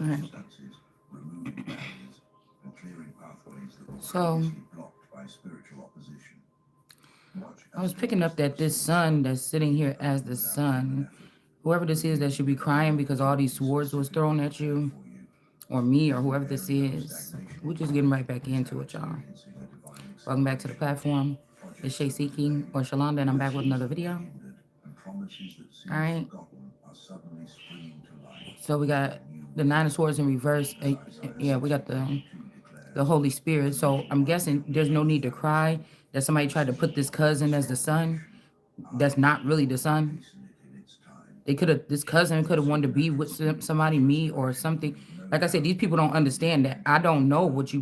All right. So I was picking up that this son that's sitting here as the son, whoever this is that should be crying because all these swords was thrown at you, or me, or whoever this is. We're just getting right back into it, y'all. Welcome back to the platform. It's Shay Seeking or Shalonda, and I'm back with another video. All right. So we got the Nine of Swords in reverse. Yeah, we got the Holy Spirit. So I'm guessing there's no need to cry that somebody tried to put this cousin as the son. That's not really the son. This cousin could have wanted to be with somebody, me or something. Like I said, these people don't understand that. I don't know what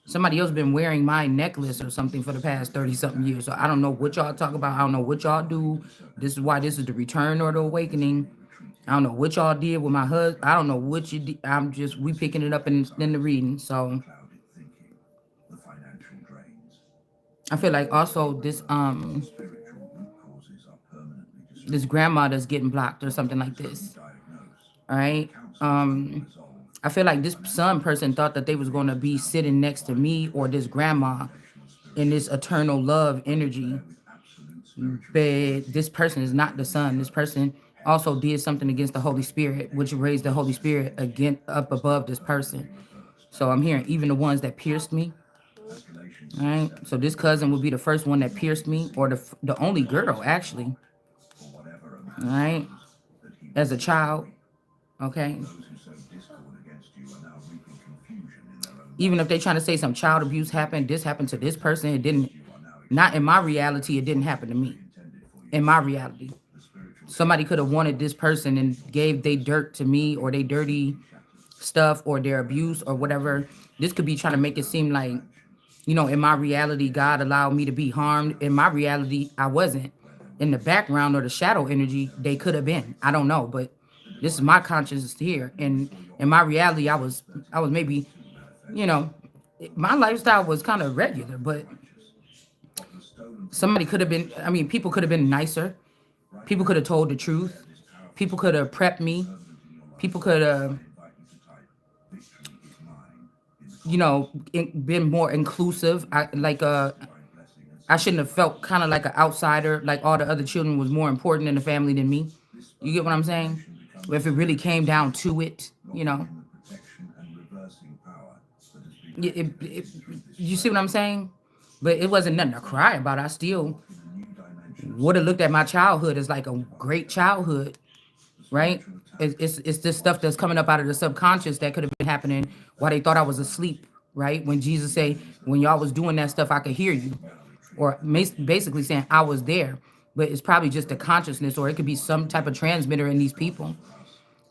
somebody else been wearing my necklace or something for the past 30 something years. So I don't know what y'all talk about. I don't know what y'all do. This is why this is the return or the awakening. I don't know what y'all did with my husband. I don't know what you did. We picking it up in the reading. So I feel like also this grandma that's getting blocked or something like this. All right. I feel like this son person thought that they was going to be sitting next to me or this grandma in this eternal love energy. But this person is not the son. This person also did something against the Holy Spirit, which raised the Holy Spirit again up above this person. So I'm hearing even the ones that pierced me. All right. So this cousin would be the first one that pierced me, or the only girl actually. All right. As a child. Okay. Even if they're trying to say some child abuse happened, this happened to this person, it didn't. Not in my reality, it didn't happen to me. In my reality. Somebody could have wanted this person and gave their dirt to me, or their dirty stuff, or their abuse, or whatever. This could be trying to make it seem like, in my reality, God allowed me to be harmed. In my reality, I wasn't. In the background or the shadow energy, they could have been. I don't know, but this is my consciousness here. And in my reality, I was maybe, my lifestyle was kind of regular, but somebody could have been, people could have been nicer. People could have told the truth. People could have prepped me. People could have, been more inclusive. I shouldn't have felt kind of like an outsider, like all the other children was more important in the family than me. You get what I'm saying? If it really came down to it, you see what I'm saying? But it wasn't nothing to cry about. I still would have looked at my childhood as like a great childhood, right? It's this stuff that's coming up out of the subconscious that could have been happening while they thought I was asleep, right? When Jesus say, when y'all was doing that stuff, I could hear you. Or basically saying I was there. But it's probably just a consciousness, or it could be some type of transmitter in these people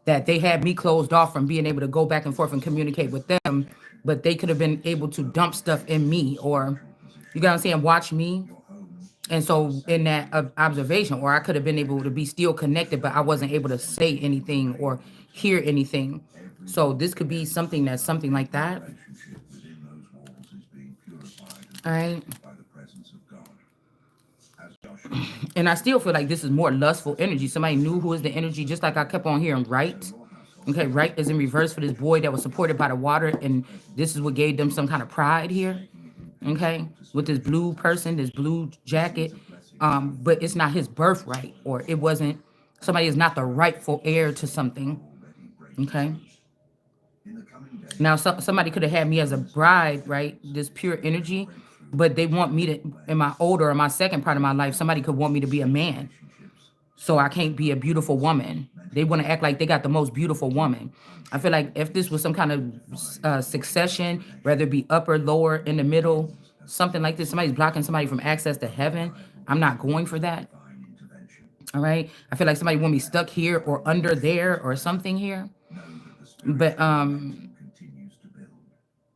that they had me closed off from being able to go back and forth and communicate with them. But they could have been able to dump stuff in me, or, you got what I'm saying, watch me. And so in that observation, or I could have been able to be still connected, but I wasn't able to say anything or hear anything. So this could be something that's something like that. All right. And I still feel like this is more lustful energy. Somebody knew who is the energy, just like I kept on hearing right. Okay, right is in reverse for this boy that was supported by the water, and this is what gave them some kind of pride here. Okay, with this blue person, this blue jacket, but it's not his birthright, or it wasn't. Somebody is not the rightful heir to something. Okay. Now, somebody could have had me as a bride, right? This pure energy, but they want me to, in my older or my second part of my life, somebody could want me to be a man. So I can't be a beautiful woman. They want to act like they got the most beautiful woman. I feel like if this was some kind of succession, whether it be upper, lower, in the middle, something like this, somebody's blocking somebody from access to heaven, I'm not going for that. All right. I feel like somebody want me stuck here or under there or something here. But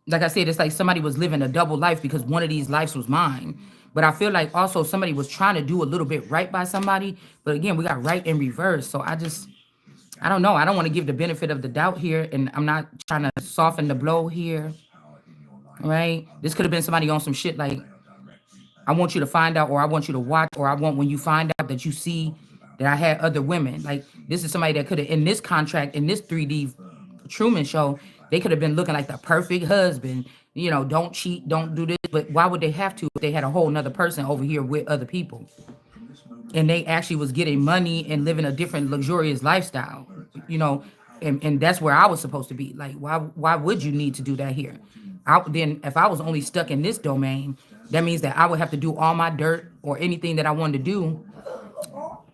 like I said, it's like somebody was living a double life because one of these lives was mine. But I feel like also somebody was trying to do a little bit right by somebody. But again, we got right in reverse. So I don't know. I don't want to give the benefit of the doubt here. And I'm not trying to soften the blow here. Right? This could have been somebody on some shit like, I want you to find out, or I want you to watch, or I want when you find out that you see that I had other women. Like this is somebody that could have in this contract in this 3D Truman Show, they could have been looking like the perfect husband. You know, don't cheat, don't do this. But why would they have to if they had a whole nother person over here with other people? And they actually was getting money and living a different luxurious lifestyle, you know, and that's where I was supposed to be. Like, why would you need to do that here? Then if I was only stuck in this domain, that means that I would have to do all my dirt or anything that I wanted to do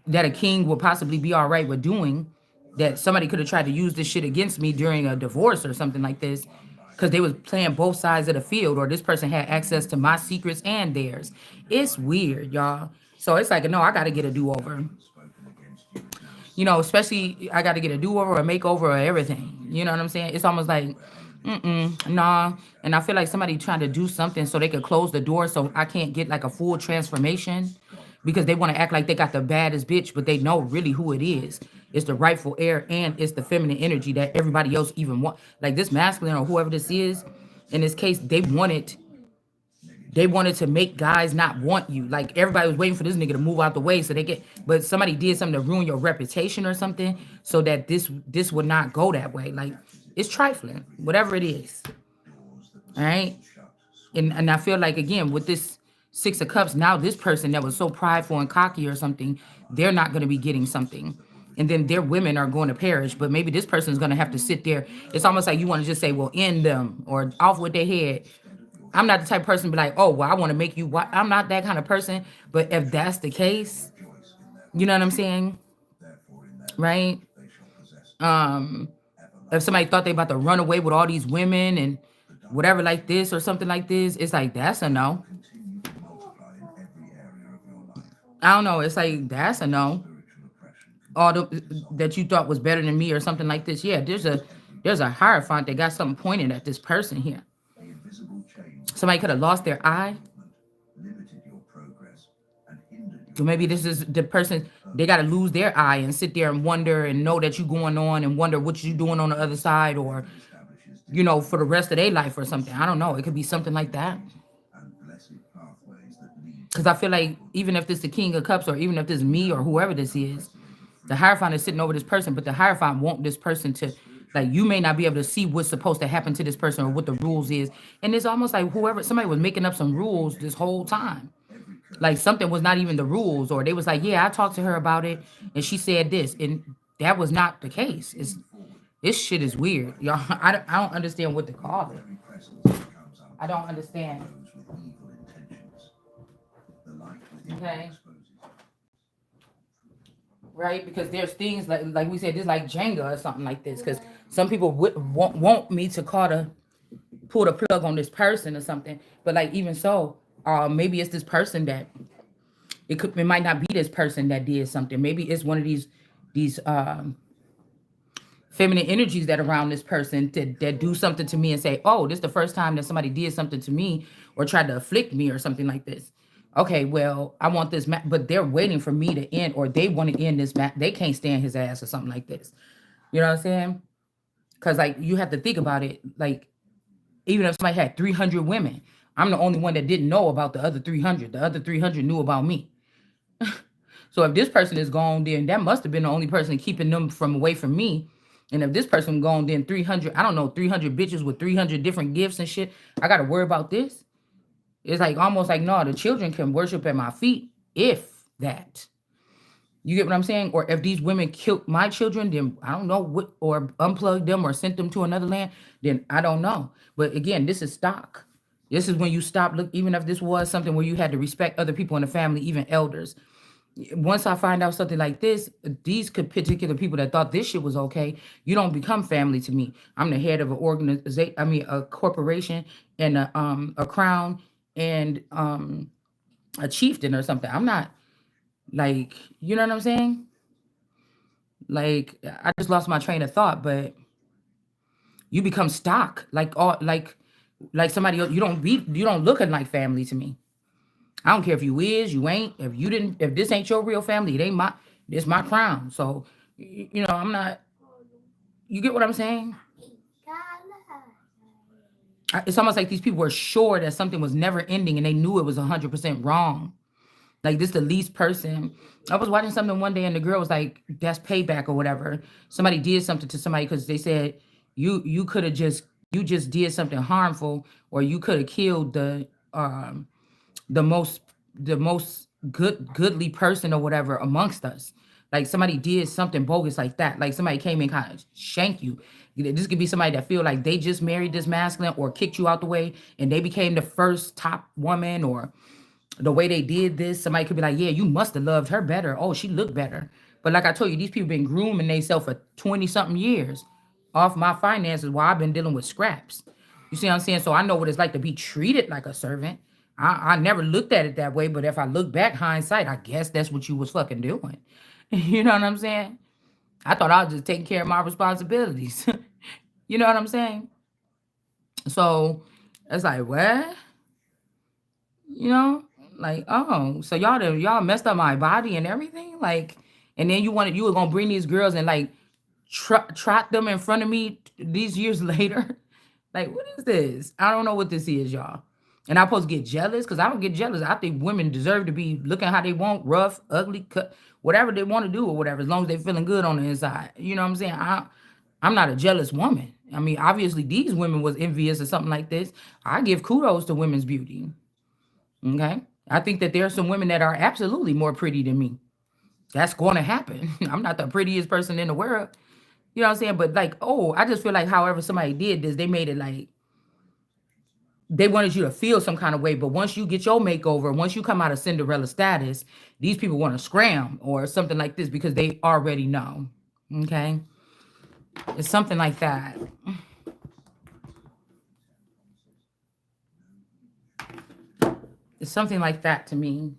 that a king would possibly be all right with doing, that somebody could have tried to use this shit against me during a divorce or something like this, because they was playing both sides of the field, or this person had access to my secrets and theirs. It's weird, y'all. So it's like, no, I got to get a do-over. You know, especially I got to get a do-over, a makeover, or everything. You know what I'm saying? It's almost like, nah. And I feel like somebody trying to do something so they could close the door so I can't get like a full transformation, because they want to act like they got the baddest bitch, but they know really who it is. It's the rightful heir and it's the feminine energy that everybody else even want. Like this masculine or whoever this is, in this case, they wanted to make guys not want you. Like everybody was waiting for this nigga to move out the way so they get. But somebody did something to ruin your reputation or something, so that this would not go that way. Like it's trifling, whatever it is. All right, and I feel like again with this Six of Cups, now this person that was so prideful and cocky or something, they're not going to be getting something. And then their women are going to perish, but maybe this person's going to have to sit there. It's almost like you want to just say, well, end them or off with their head. I'm not the type of person to be like, oh, well, I want to make you. I'm not that kind of person. But if that's the case, you know what I'm saying, right? Um, if somebody thought they about to run away with all these women and whatever like this or something like this, it's like that's a no. I don't know. It's like that's a no. All that you thought was better than me or something like this. Yeah, there's a hierophant that got something pointed at this person here. Somebody could have lost their eye. So maybe this is the person, they got to lose their eye and sit there and wonder and know that you going on and wonder what you doing on the other side, or for the rest of their life or something. I don't know. It could be something like that. Because I feel like even if this the King of Cups or even if this me or whoever this is, the Hierophant is sitting over this person, but the Hierophant want this person to, like, you may not be able to see what's supposed to happen to this person or what the rules is. And it's almost like somebody was making up some rules this whole time. Like something was not even the rules, or they was like, yeah, I talked to her about it and she said this. And that was not the case. This shit is weird. Y'all, I don't understand what to call it. I don't understand. Okay. Right? Because there's things like we said, this like Jenga or something like this. Because some people want me to pull the plug on this person or something. But like even so, maybe it's this person that it might not be this person that did something. Maybe it's one of these feminine energies that around this person that do something to me and say, oh, this is the first time that somebody did something to me or tried to afflict me or something like this. Okay, well, I want this, but they're waiting for me to end, or they want to end this. They can't stand his ass or something like this. You know what I'm saying? Because like you have to think about it. Like even if somebody had 300 women, I'm the only one that didn't know about the other 300. The other 300 knew about me. So if this person is gone, then that must have been the only person keeping them from away from me. And if this person gone, then 300, I don't know, 300 bitches with 300 different gifts and shit. I got to worry about this. It's like almost like, no, the children can worship at my feet, if that. You get what I'm saying? Or if these women killed my children, then I don't know what, or unplugged them or sent them to another land, then I don't know. But again, this is stock. This is when you stop, look, even if this was something where you had to respect other people in the family, even elders. Once I find out something like this, these particular people that thought this shit was okay, you don't become family to me. I'm the head of an organization, I mean, a corporation and a crown and a chieftain or something. I'm not like, you know what I'm saying? Like, I just lost my train of thought, but you become stock, like all like somebody else. You don't look like family to me. I don't care if you is, you ain't. If this ain't your real family, it ain't my. It's my crown. So, I'm not. You get what I'm saying? It's almost like these people were sure that something was never ending, and they knew it was 100% wrong. Like this the least person. I was watching something one day and the girl was like, "That's payback or whatever." Somebody did something to somebody because they said you could have just you just did something harmful or you could have killed the most the most goodly person or whatever amongst us. Like somebody did something bogus like that. Like somebody came and kind of shank you. This could be somebody that feel like they just married this masculine or kicked you out the way and they became the first top woman or the way they did this, somebody could be like, yeah, you must have loved her better. Oh, she looked better. But like I told you, these people been grooming themselves for 20 something years off my finances while I've been dealing with scraps. You see what I'm saying? So I know what it's like to be treated like a servant. I never looked at it that way, but if I look back hindsight, I guess that's what you was fucking doing. You know what I'm saying? I thought I was just taking care of my responsibilities. You know what I'm saying? So it's like, what? You know, like, oh, so y'all messed up my body and everything, like, and then you were gonna bring these girls and like trot them in front of me these years later. Like, what is this? I don't know what this is, y'all. And I'm supposed to get jealous because I don't get jealous. I think women deserve to be looking how they want, rough, ugly, cut, whatever they want to do or whatever, as long as they're feeling good on the inside. You know what I'm saying? I'm not a jealous woman. I mean, obviously these women was envious or something like this. I give kudos to women's beauty. Okay. I think that there are some women that are absolutely more pretty than me. That's going to happen. I'm not the prettiest person in the world. You know what I'm saying? But like, oh, I just feel like however somebody did this, they made it like they wanted you to feel some kind of way. But once you get your makeover, once you come out of Cinderella status, these people want to scram or something like this because they already know. Okay. It's something like that. It's something like that to me.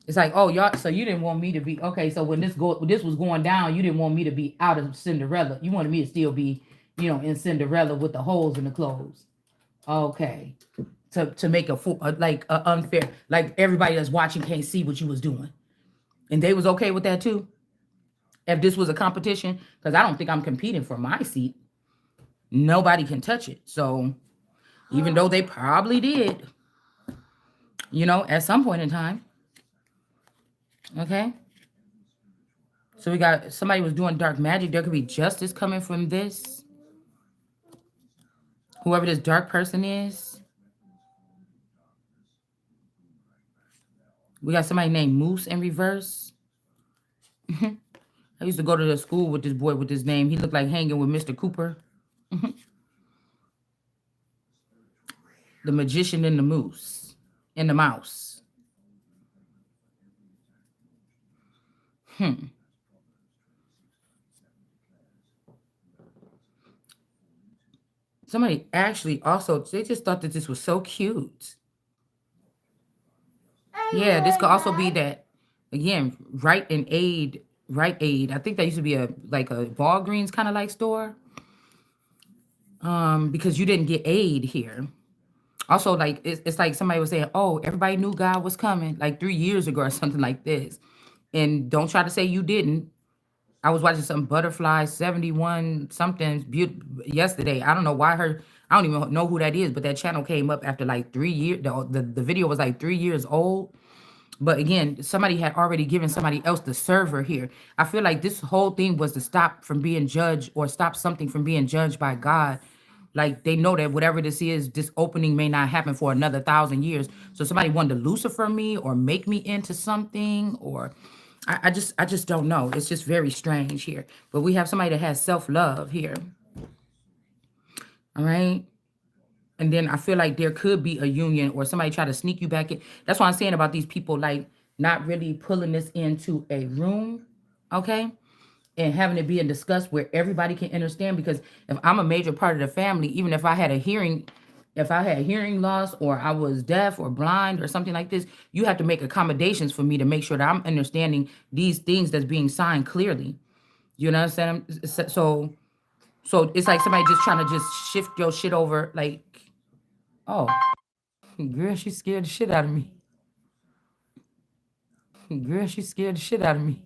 It's like, oh, y'all. So you didn't want me to be okay. So when this was going down, you didn't want me to be out of Cinderella. You wanted me to still be, in Cinderella with the holes in the clothes. Okay, to make like a unfair, like everybody that's watching can't see what you was doing, and they was okay with that too. If this was a competition, because I don't think I'm competing for my seat. Nobody can touch it. So even though they probably did, at some point in time, okay. So we got somebody was doing dark magic. There could be justice coming from this. Whoever this dark person is. We got somebody named Moose in reverse. I used to go to the school with this boy with this name. He looked like hanging with Mr. Cooper. The magician and the moose. And the mouse. Hmm. Somebody actually also, they just thought that this was so cute. Yeah, this could also be that, again, Right Aid. I think that used to be a Walgreens kind of like store. Because you didn't get aid here. Also, like it's like somebody was saying, "Oh, everybody knew God was coming," like 3 years ago or something like this. And don't try to say you didn't. I was watching some Butterfly 71 something yesterday. I don't know why her. I don't even know who that is, but that channel came up after like 3 years. The video was like 3 years old. But again, somebody had already given somebody else the server here. I feel like this whole thing was to stop from being judged or stop something from being judged by God. Like they know that whatever this is, this opening may not happen for another 1,000 years. So somebody wanted to Lucifer me or make me into something, or I just don't know. It's just very strange here. But we have somebody that has self-love here. All right. And then I feel like there could be a union or somebody try to sneak you back in. That's what I'm saying about these people, like not really pulling this into a room, okay, and having it being discussed where everybody can understand. Because if I'm a major part of the family, even if I had hearing loss or I was deaf or blind or something like this, you have to make accommodations for me to make sure that I'm understanding these things that's being signed clearly. You know what I'm saying? So it's like somebody just trying to just shift your shit over, like, oh. Girl, she scared the shit out of me. Girl, she scared the shit out of me.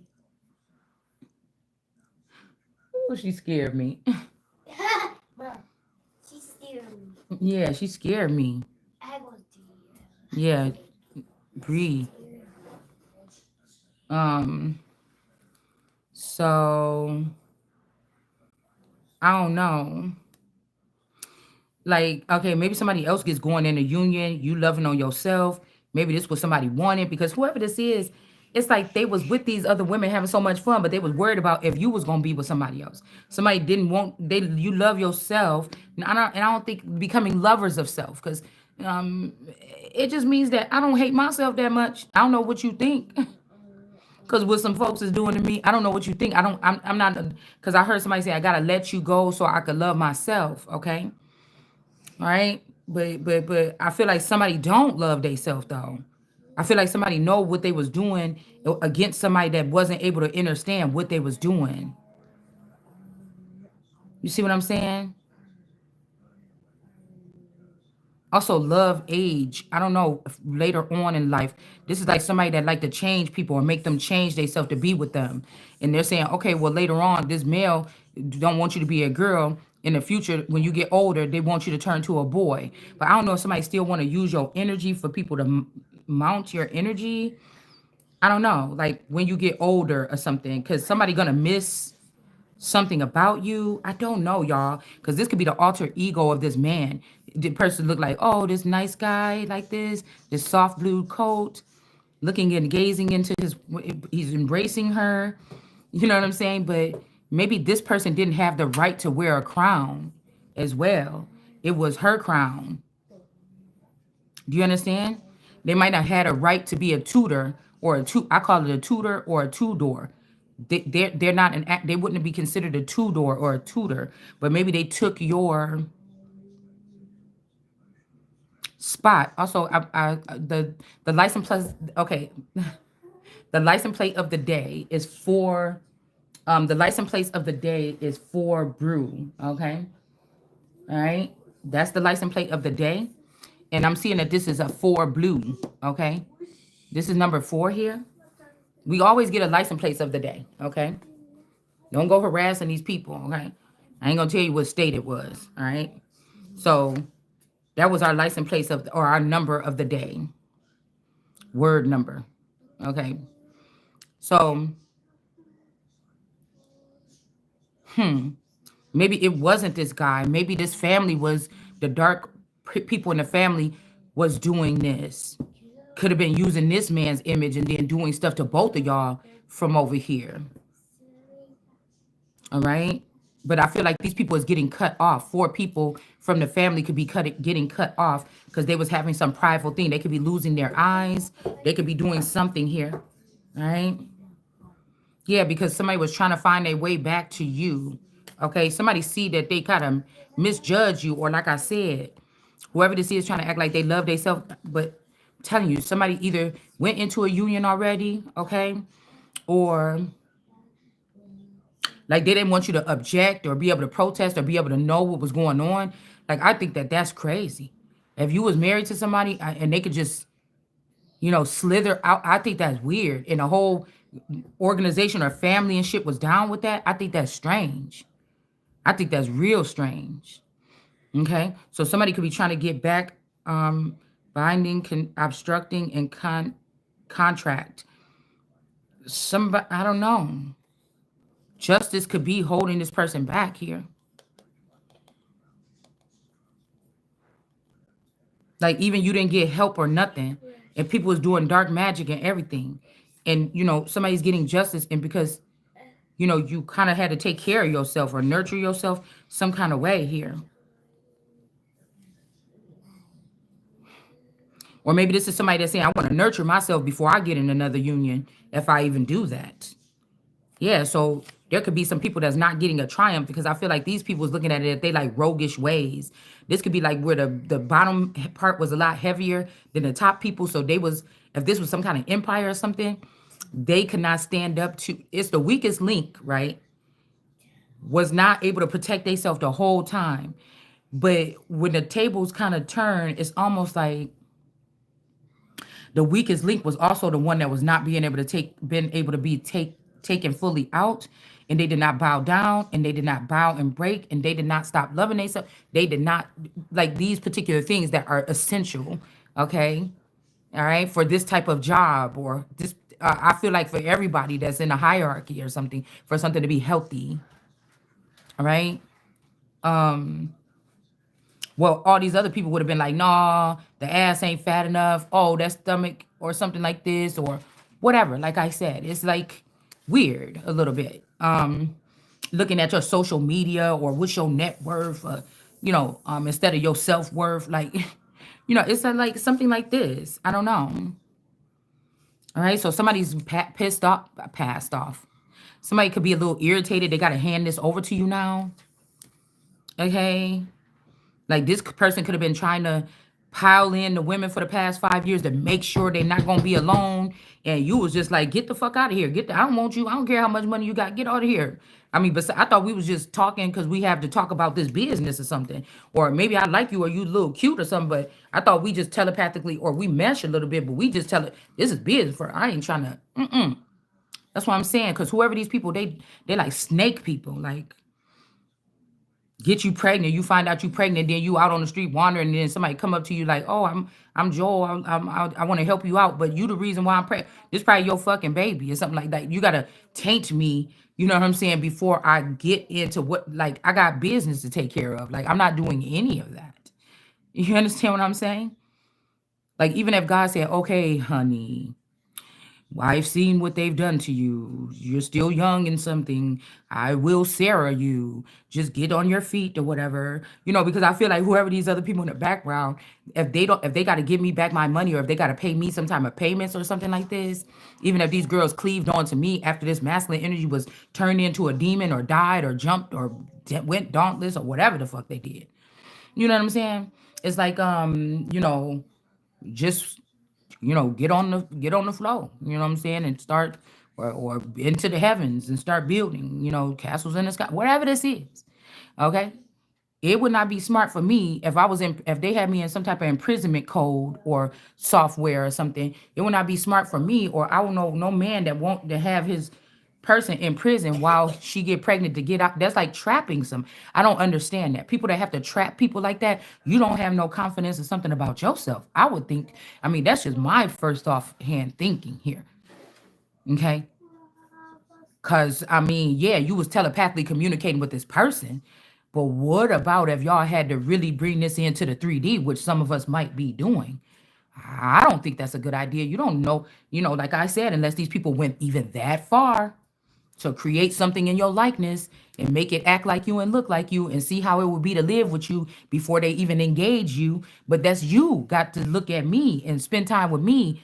Oh, she scared me. Mom, she scared me. Yeah, she scared me. I was Yeah, breathe. Um, so I don't know. Like, okay, maybe somebody else gets going in a union, you loving on yourself. Maybe this was somebody wanted because whoever this is, it's like they was with these other women having so much fun, but they was worried about if you was gonna be with somebody else. Somebody didn't want they you love yourself. And I don't think becoming lovers of self, because um it just means that I don't hate myself that much. I don't know what you think. Because what some folks is doing to me, I don't know what you think. I'm not, because I heard somebody say I gotta let you go so I could love myself. Okay, all right, but I feel like somebody don't love themselves though. I feel like somebody know what they was doing against somebody that wasn't able to understand what they was doing. You see what I'm saying? Also, love age. I don't know if later on in life, this is like somebody that like to change people or make them change themselves to be with them, and they're saying, okay, well later on, this male don't want you to be a girl. In the future, when you get older, they want you to turn to a boy. But I don't know if somebody still want to use your energy for people to mount your energy. I don't know, like when you get older or something, because somebody gonna miss something about you. I don't know, y'all, because this could be the alter ego of this man. The person look like, oh, this nice guy like this soft blue coat, looking and gazing into he's embracing her. You know what I'm saying? But maybe this person didn't have the right to wear a crown as well. It was her crown. Do you understand? They might not had a right to be a tutor or a two. I call it a tutor or a two door. They're not an act. They wouldn't be considered a two door or a tutor, but maybe they took your spot. Also, the license plus. Okay, the license plate of the day is for. The license plate of the day is for brew. Okay, all right. That's the license plate of the day, and I'm seeing that this is a four blue. Okay, this is number four here. We always get a license plate of the day. Okay, don't go harassing these people. Okay, I ain't gonna tell you what state it was. All right, so that was our license plate or our number of the day, word number. Okay, so maybe it wasn't this guy. Maybe this family was the dark people in the family was doing this. Could have been using this man's image and then doing stuff to both of y'all from over here. All right. But I feel like these people is getting cut off. Four people from the family could be getting cut off because they was having some prideful thing. They could be losing their eyes. They could be doing something here. All right. Yeah, because somebody was trying to find their way back to you. Okay. Somebody see that they kind of misjudge you, or like I said, whoever this is trying to act like they love themselves. But I'm telling you, somebody either went into a union already, okay, or like they didn't want you to object or be able to protest or be able to know what was going on. Like I think that that's crazy. If you was married to somebody and they could just, slither out, I think that's weird. And the whole organization or family and shit was down with that. I think that's strange. I think that's real strange. Okay, so somebody could be trying to get back, binding, obstructing, and contract. Somebody, I don't know. Justice could be holding this person back here. Like even you didn't get help or nothing, and people was doing dark magic and everything, and somebody's getting justice, and because you kind of had to take care of yourself or nurture yourself some kind of way here, or maybe this is somebody that's saying I want to nurture myself before I get in another union if I even do that. Yeah, so there could be some people that's not getting a triumph because I feel like these people is looking at it, they like roguish ways. This could be like where the bottom part was a lot heavier than the top people. So they was, if this was some kind of empire or something, they could not stand up to, it's the weakest link, right? Was not able to protect themselves the whole time. But when the tables kind of turn, it's almost like the weakest link was also the one that was not being able to been able to be taken fully out, and they did not bow down, and they did not bow and break, and they did not stop loving themselves. They did not like these particular things that are essential. Okay, all right, for this type of job or this. I feel like for everybody that's in a hierarchy or something, for something to be healthy, all right. Well, all these other people would have been like, nah, the ass ain't fat enough. Oh, that stomach or something like this or whatever. Like I said, it's like weird a little bit. Looking at your social media or what's your net worth, instead of your self worth, like, it's like something like this. I don't know. All right, so somebody's pissed off, passed off. Somebody could be a little irritated. They got to hand this over to you now. Okay, like this person could have been trying to pile in the women for the past 5 years to make sure they're not gonna be alone. And you was just like, get the fuck out of here. I don't want you. I don't care how much money you got. Get out of here. I mean, but I thought we was just talking because we have to talk about this business or something. Or maybe I like you or you a little cute or something, but I thought we just telepathically or we mesh a little bit, but we just tell it this is business for I ain't trying to that's what I'm saying. Cause whoever these people, they like snake people. Like get you pregnant, you find out you pregnant, then you out on the street wandering, and then somebody come up to you like, "Oh, I'm Joel, I want to help you out, but you the reason why I'm pregnant. This probably your fucking baby or something like that. You gotta taint me, you know what I'm saying? Before I get into what, like, I got business to take care of. Like, I'm not doing any of that. You understand what I'm saying? Like, even if God said, "Okay, honey, I've seen what they've done to you. You're still young and something. I will Sarah you. Just get on your feet or whatever." Because I feel like whoever these other people in the background, if they got to give me back my money or if they got to pay me some type of payments or something like this, even if these girls cleaved on to me after this masculine energy was turned into a demon or died or jumped or went dauntless or whatever the fuck they did. You know what I'm saying? It's like, just get on the flow, you know what I'm saying, and start or into the heavens and start building, castles in the sky, whatever this is. Okay, it would not be smart for me if if they had me in some type of imprisonment code or software or something. It would not be smart for me, or I don't know no man that want to have his person in prison while she get pregnant to get out. That's like trapping some. I don't understand that. People that have to trap people like that, you don't have no confidence or something about yourself. I would think. I mean, that's just my first offhand thinking here. Okay. Cause I mean, yeah, you was telepathically communicating with this person, but what about if y'all had to really bring this into the 3D, which some of us might be doing? I don't think that's a good idea. You don't know, like I said, unless these people went even that far to create something in your likeness and make it act like you and look like you and see how it would be to live with you before they even engage you. But that's you got to look at me and spend time with me,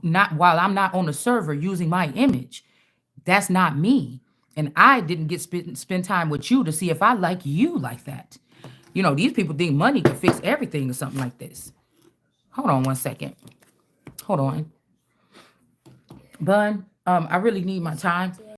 not while I'm not on the server using my image. That's not me. And I didn't spend time with you to see if I like you like that. These people think money can fix everything or something like this. Hold on one second. Hold on. Bun, I really need my time.